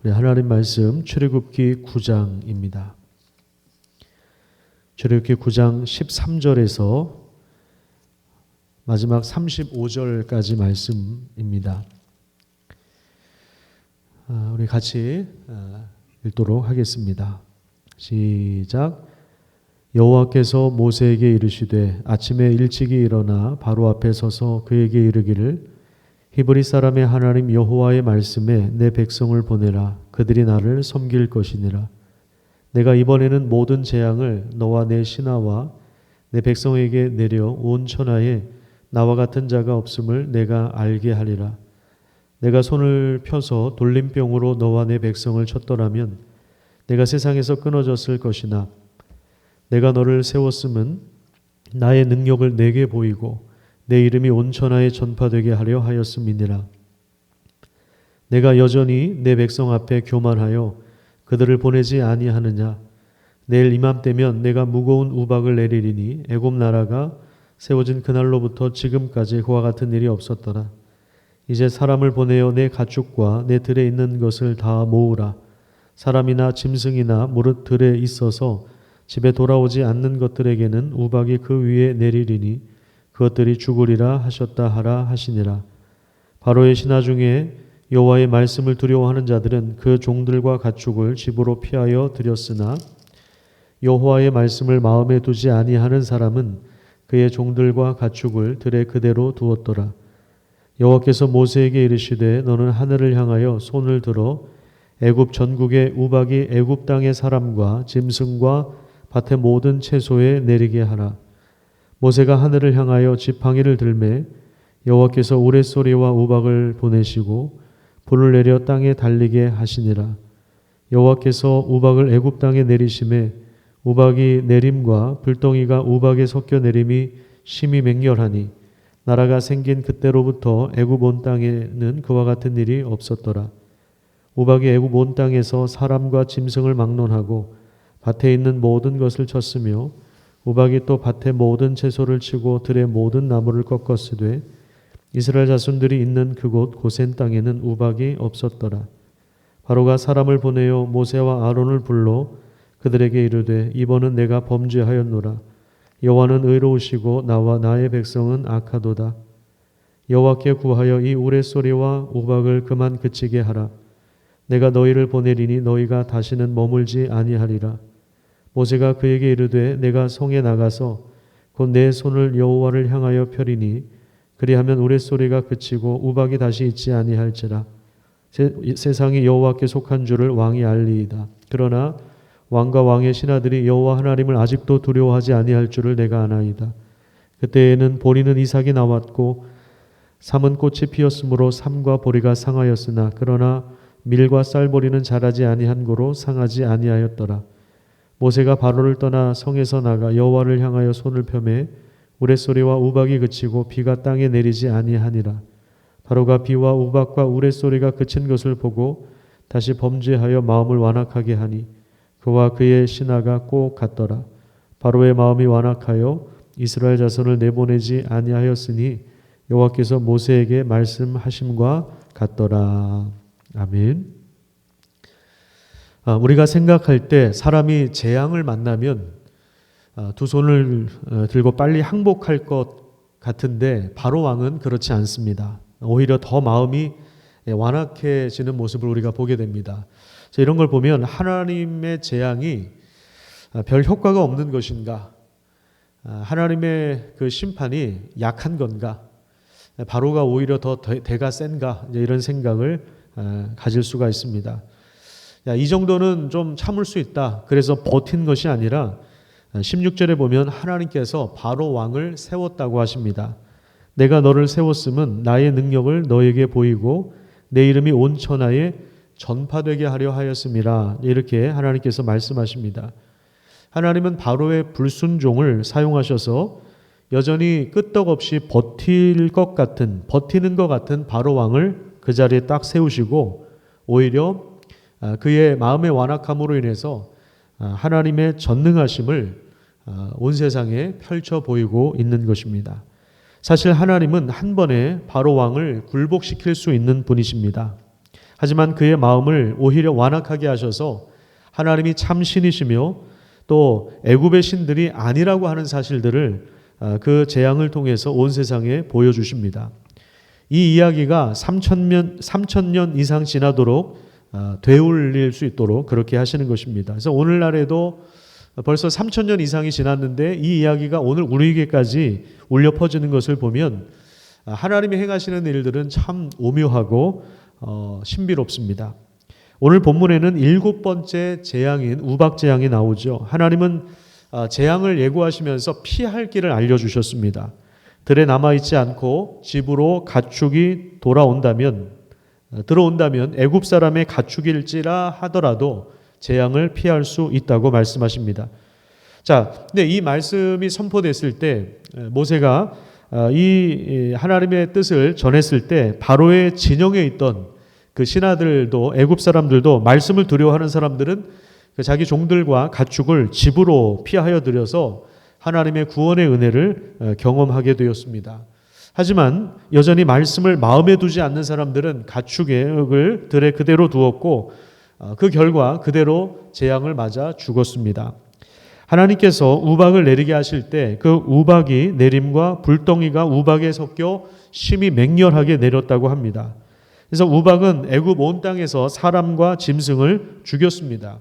우리 하나님 말씀 출애굽기 9장입니다. 출애굽기 9장 13절에서 마지막 35절까지 말씀입니다. 우리 같이 읽도록 하겠습니다. 시작. 여호와께서 모세에게 이르시되 아침에 일찍이 일어나 바로 앞에 서서 그에게 이르기를 히브리 사람의 하나님 여호와의 말씀에 내 백성을 보내라. 그들이 나를 섬길 것이니라. 내가 이번에는 모든 재앙을 너와 내 신하와 내 백성에게 내려 온 천하에 나와 같은 자가 없음을 내가 알게 하리라. 내가 손을 펴서 돌림병으로 너와 내 백성을 쳤더라면 내가 세상에서 끊어졌을 것이나 내가 너를 세웠음은 나의 능력을 내게 보이고 내 이름이 온 천하에 전파되게 하려 하였음이니라. 내가 여전히 내 백성 앞에 교만하여 그들을 보내지 아니하느냐. 내일 이맘때면 내가 무거운 우박을 내리리니 애굽 나라가 세워진 그날로부터 지금까지 그와 같은 일이 없었더라. 이제 사람을 보내어 내 가축과 내 들에 있는 것을 다 모으라. 사람이나 짐승이나 무릇 들에 있어서 집에 돌아오지 않는 것들에게는 우박이 그 위에 내리리니 그것들이 죽으리라 하셨다 하라 하시니라. 바로의 신하 중에 여호와의 말씀을 두려워하는 자들은 그 종들과 가축을 집으로 피하여 들였으나 여호와의 말씀을 마음에 두지 아니하는 사람은 그의 종들과 가축을 들에 그대로 두었더라. 여호와께서 모세에게 이르시되 너는 하늘을 향하여 손을 들어 애굽 전국의 우박이 애굽 땅의 사람과 짐승과 밭의 모든 채소에 내리게 하라. 모세가 하늘을 향하여 지팡이를 들매 여호와께서 우레소리와 우박을 보내시고 불을 내려 땅에 달리게 하시니라. 여호와께서 우박을 애굽 땅에 내리심에 우박이 내림과 불덩이가 우박에 섞여 내림이 심히 맹렬하니 나라가 생긴 그때로부터 애굽 온 땅에는 그와 같은 일이 없었더라. 우박이 애굽 온 땅에서 사람과 짐승을 막론하고 밭에 있는 모든 것을 쳤으며 우박이 또 밭의 모든 채소를 치고 들의 모든 나무를 꺾었으되 이스라엘 자손들이 있는 그곳 고센 땅에는 우박이 없었더라. 바로가 사람을 보내어 모세와 아론을 불러 그들에게 이르되 이번은 내가 범죄하였노라. 여호와는 의로우시고 나와 나의 백성은 악하도다. 여호와께 구하여 이 우레소리와 우박을 그만 그치게 하라. 내가 너희를 보내리니 너희가 다시는 머물지 아니하리라. 모세가 그에게 이르되 내가 성에 나가서 곧 내 손을 여호와를 향하여 펴리니 그리하면 우레소리가 그치고 우박이 다시 있지 아니할지라. 세상이 여호와께 속한 줄을 왕이 알리이다. 그러나 왕과 왕의 신하들이 여호와 하나님을 아직도 두려워하지 아니할 줄을 내가 아나이다. 그때에는 보리는 이삭이 나왔고 삼은 꽃이 피었으므로 삼과 보리가 상하였으나 그러나 밀과 쌀보리는 자라지 아니한 고로 상하지 아니하였더라. 모세가 바로를 떠나 성에서 나가 여호와를 향하여 손을 펴매 우레소리와 우박이 그치고 비가 땅에 내리지 아니하니라. 바로가 비와 우박과 우레소리가 그친 것을 보고 다시 범죄하여 마음을 완악하게 하니 그와 그의 신하가 꼭 같더라. 바로의 마음이 완악하여 이스라엘 자손을 내보내지 아니하였으니 여호와께서 모세에게 말씀하심과 같더라. 아멘. 우리가 생각할 때 사람이 재앙을 만나면 두 손을 들고 빨리 항복할 것 같은데 바로 왕은 그렇지 않습니다. 오히려 더 마음이 완악해지는 모습을 우리가 보게 됩니다. 이런 걸 보면 하나님의 재앙이 별 효과가 없는 것인가? 하나님의 그 심판이 약한 건가? 바로가 오히려 더 대가 센가? 이런 생각을 가질 수가 있습니다. 이 정도는 좀 참을 수 있다. 그래서 버틴 것이 아니라 16절에 보면 하나님께서 바로 왕을 세웠다고 하십니다. 내가 너를 세웠음은 나의 능력을 너에게 보이고 내 이름이 온 천하에 전파되게 하려 하였음이라. 이렇게 하나님께서 말씀하십니다. 하나님은 바로의 불순종을 사용하셔서 여전히 끄떡없이 버티는 것 같은 바로 왕을 그 자리에 딱 세우시고 오히려 그의 마음의 완악함으로 인해서 하나님의 전능하심을 온 세상에 펼쳐 보이고 있는 것입니다. 사실 하나님은 한 번에 바로 왕을 굴복시킬 수 있는 분이십니다. 하지만 그의 마음을 오히려 완악하게 하셔서 하나님이 참 신이시며 또 애굽의 신들이 아니라고 하는 사실들을 그 재앙을 통해서 온 세상에 보여주십니다. 이 이야기가 3,000년 이상 지나도록 되울릴 수 있도록 그렇게 하시는 것입니다. 그래서 오늘날에도 벌써 3,000년 이상이 지났는데 이 이야기가 오늘 우리에게까지 울려 퍼지는 것을 보면 하나님이 행하시는 일들은 참 오묘하고 신비롭습니다. 오늘 본문에는 7번째 재앙인 우박재앙이 나오죠. 하나님은 재앙을 예고하시면서 피할 길을 알려주셨습니다. 들에 남아있지 않고 집으로 가축이 들어온다면 애굽 사람의 가축일지라 하더라도 재앙을 피할 수 있다고 말씀하십니다. 자, 근데 이 말씀이 선포됐을 때 모세가 이 하나님의 뜻을 전했을 때 바로의 진영에 있던 그 신하들도 애굽 사람들도 말씀을 두려워하는 사람들은 자기 종들과 가축을 집으로 피하여 들여서 하나님의 구원의 은혜를 경험하게 되었습니다. 하지만 여전히 말씀을 마음에 두지 않는 사람들은 가축을 들에 그대로 두었고 그 결과 그대로 재앙을 맞아 죽었습니다. 하나님께서 우박을 내리게 하실 때 그 우박이 내림과 불덩이가 우박에 섞여 심히 맹렬하게 내렸다고 합니다. 그래서 우박은 애굽 온 땅에서 사람과 짐승을 죽였습니다.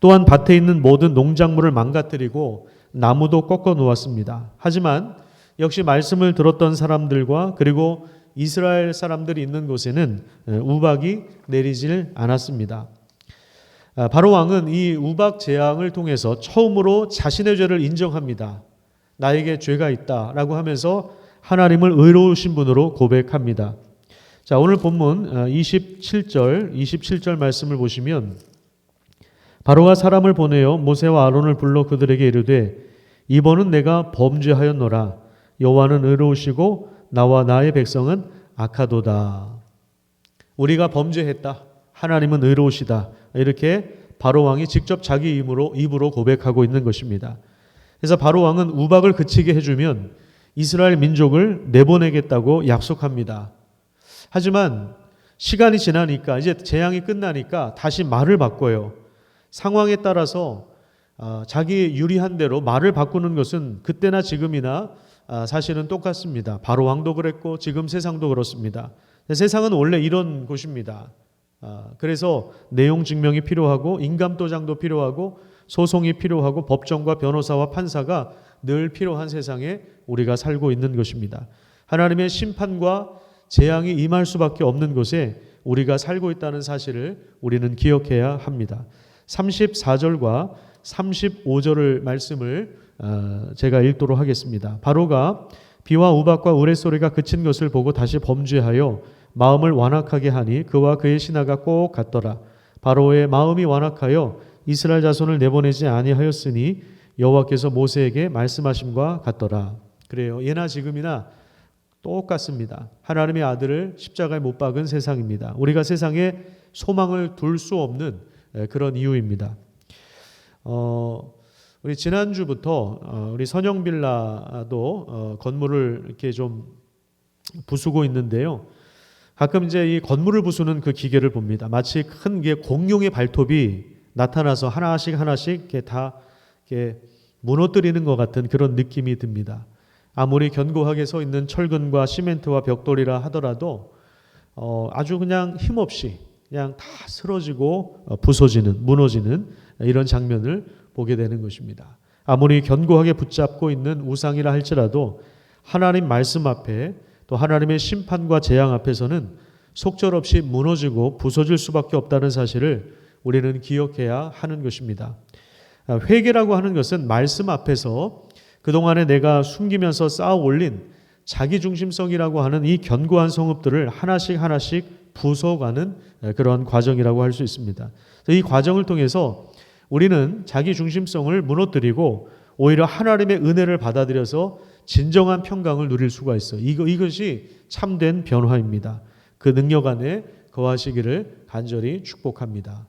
또한 밭에 있는 모든 농작물을 망가뜨리고 나무도 꺾어 놓았습니다. 하지만 역시 말씀을 들었던 사람들과 그리고 이스라엘 사람들이 있는 곳에는 우박이 내리질 않았습니다. 바로 왕은 이 우박 재앙을 통해서 처음으로 자신의 죄를 인정합니다. 나에게 죄가 있다라고 하면서 하나님을 의로우신 분으로 고백합니다. 자, 오늘 본문 27절 말씀을 보시면 바로가 사람을 보내어 모세와 아론을 불러 그들에게 이르되 이번은 내가 범죄하였노라. 여호와는 의로우시고 나와 나의 백성은 악하도다. 우리가 범죄했다. 하나님은 의로우시다. 이렇게 바로 왕이 직접 자기 입으로 고백하고 있는 것입니다. 그래서 바로 왕은 우박을 그치게 해주면 이스라엘 민족을 내보내겠다고 약속합니다. 하지만 시간이 지나니까 이제 재앙이 끝나니까 다시 말을 바꿔요. 상황에 따라서 자기 유리한 대로 말을 바꾸는 것은 그때나 지금이나 사실은 똑같습니다. 바로 왕도 그랬고 지금 세상도 그렇습니다. 세상은 원래 이런 곳입니다. 그래서 내용 증명이 필요하고 인감도장도 필요하고 소송이 필요하고 법정과 변호사와 판사가 늘 필요한 세상에 우리가 살고 있는 것입니다. 하나님의 심판과 재앙이 임할 수밖에 없는 곳에 우리가 살고 있다는 사실을 우리는 기억해야 합니다. 34절과 35절을 말씀을 제가 읽도록 하겠습니다. 바로가 비와 우박과 우레소리가 그친 것을 보고 다시 범죄하여 마음을 완악하게 하니 그와 그의 신하가 꼭 같더라. 바로의 마음이 완악하여 이스라엘 자손을 내보내지 아니하였으니 여호와께서 모세에게 말씀하심과 같더라. 그래요. 예나 지금이나 똑같습니다. 하나님의 아들을 십자가에 못 박은 세상입니다. 우리가 세상에 소망을 둘 수 없는 그런 이유입니다. 우리 지난주부터 우리 선영빌라도 건물을 이렇게 좀 부수고 있는데요. 가끔 이제 이 건물을 부수는 그 기계를 봅니다. 마치 큰 게 공룡의 발톱이 나타나서 하나씩 이렇게 다 이렇게 무너뜨리는 것 같은 그런 느낌이 듭니다. 아무리 견고하게 서 있는 철근과 시멘트와 벽돌이라 하더라도 아주 그냥 힘없이 그냥 다 쓰러지고 무너지는 이런 장면을 보게 되는 것입니다. 아무리 견고하게 붙잡고 있는 우상이라 할지라도 하나님 말씀 앞에 또 하나님의 심판과 재앙 앞에서는 속절없이 무너지고 부서질 수밖에 없다는 사실을 우리는 기억해야 하는 것입니다. 회개라고 하는 것은 말씀 앞에서 그동안에 내가 숨기면서 쌓아 올린 자기중심성이라고 하는 이 견고한 성읍들을 하나씩 부숴가는 그런 과정이라고 할 수 있습니다. 이 과정을 통해서 우리는 자기중심성을 무너뜨리고 오히려 하나님의 은혜를 받아들여서 진정한 평강을 누릴 수가 있어요. 이것이 참된 변화입니다. 그 능력 안에 거하시기를 간절히 축복합니다.